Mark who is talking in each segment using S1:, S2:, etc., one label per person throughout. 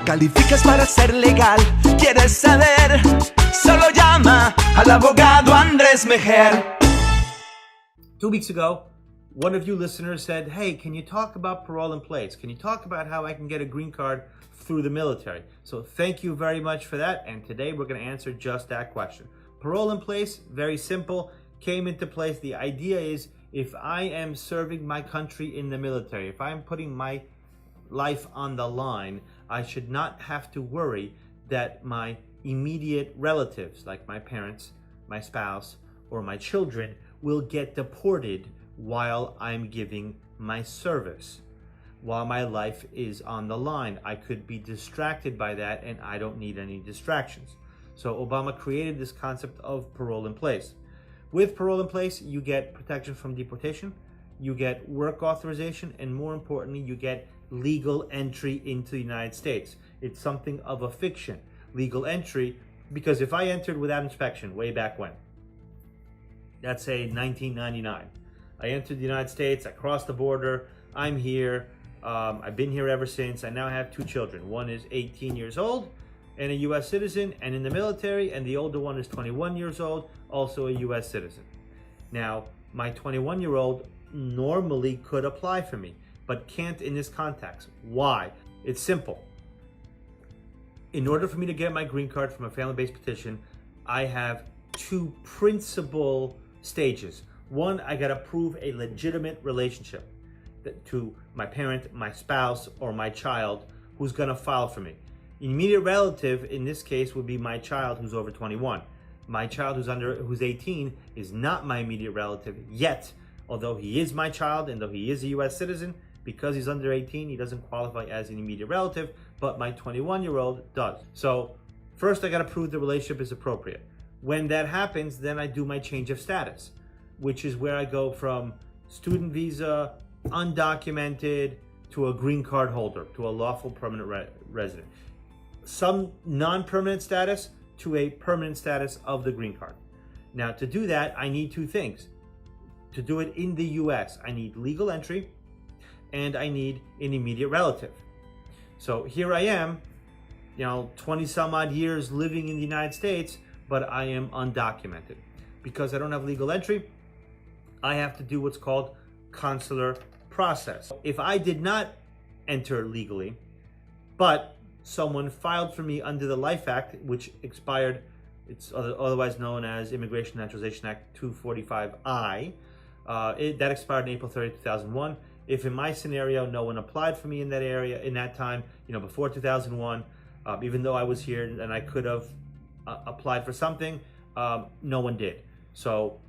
S1: Calificas para ser legal, quieres saber, solo llama al abogado Andrés Mejer.
S2: 2 weeks ago, one of you listeners said, hey, can you talk about parole in place? Can you talk about how I can get a green card through the military? So thank you very much for that. And today we're going to answer just that question. Parole in place, very simple, came into place. The idea is if I am serving my country in the military, if I'm putting my life on the line, I should not have to worry that my immediate relatives, like my parents, my spouse, or my children, will get deported while I'm giving my service. While my life is on the line, I could be distracted by that, and I don't need any distractions. So Obama created this concept of parole in place. With parole in place, you get protection from deportation, you get work authorization, and more importantly, you get legal entry into the United States. It's something of a fiction, legal entry, because if I entered without inspection way back when, let's say 1999, I entered the United States, I crossed the border, I'm here, I've been here ever since. I now have 2 children. One is 18 years old and a U.S. citizen and in the military, and the older one is 21 years old, also a U.S. citizen. Now, my 21-year-old normally could apply for me, but can't in this context. Why? It's simple. In order for me to get my green card from a family-based petition, I have 2 principal stages. One, I gotta prove a legitimate relationship to my parent, my spouse, or my child who's gonna file for me. Immediate relative in this case would be my child who's over 21. My child who's 18 is not my immediate relative yet, although he is my child and though he is a U.S. citizen. Because he's under 18, he doesn't qualify as an immediate relative, but my 21-year-old does. So first I gotta prove the relationship is appropriate. When that happens, then I do my change of status, which is where I go from student visa, undocumented, to a green card holder, to a lawful permanent resident. Some non-permanent status to a permanent status of the green card. Now to do that, I need 2 things. To do it in the US, I need legal entry, and I need an immediate relative. So here I am, 20 some odd years living in the United States, but I am undocumented. Because I don't have legal entry, I have to do what's called consular process. If I did not enter legally, but someone filed for me under the Life Act, which expired, it's otherwise known as Immigration Naturalization Act 245I, that expired on April 30, 2001. If in my scenario, no one applied for me in that area, in that time, before 2001, even though I was here and I could have applied for something, no one did. So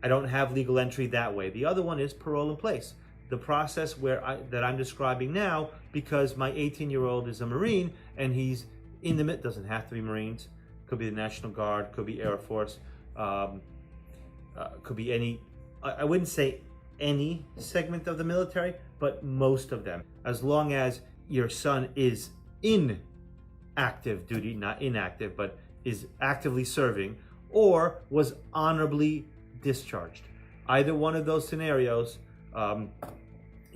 S2: I don't have legal entry that way. The other one is parole in place. The process that I'm describing now, because my 18-year-old is a Marine and he's in the doesn't have to be Marines, could be the National Guard, could be Air Force, could be any, I wouldn't say any segment of the military, but most of them. As long as your son is in active duty, not inactive, but is actively serving, or was honorably discharged. Either one of those scenarios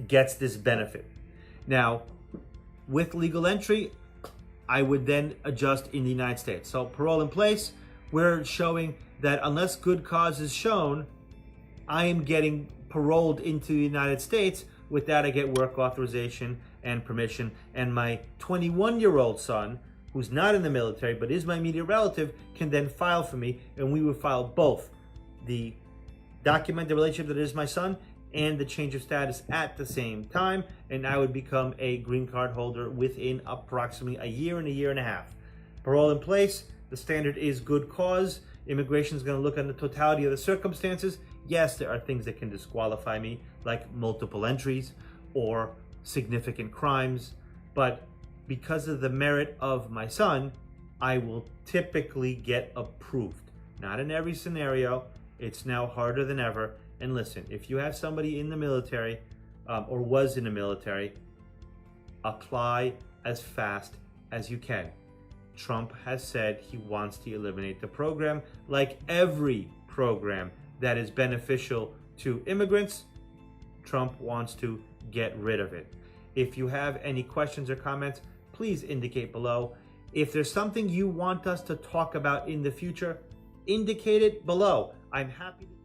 S2: gets this benefit. Now, with legal entry, I would then adjust in the United States. So parole in place, we're showing that unless good cause is shown, I am getting paroled into the United States. With that, I get work authorization and permission. And my 21-year-old son, who's not in the military but is my immediate relative, can then file for me, and we would file both the document the relationship that is my son and the change of status at the same time, and I would become a green card holder within approximately a year and a half. Parole in place, the standard is good cause. Immigration is going to look at the totality of the circumstances. Yes, there are things that can disqualify me, like multiple entries or significant crimes, but because of the merit of my son, I will typically get approved. Not in every scenario. It's now harder than ever. And listen, if you have somebody in the military or was in the military, apply as fast as you can. Trump has said he wants to eliminate the program. Like every program that is beneficial to immigrants, Trump wants to get rid of it. If you have any questions or comments, please indicate below. If there's something you want us to talk about in the future, indicate it below. I'm happy to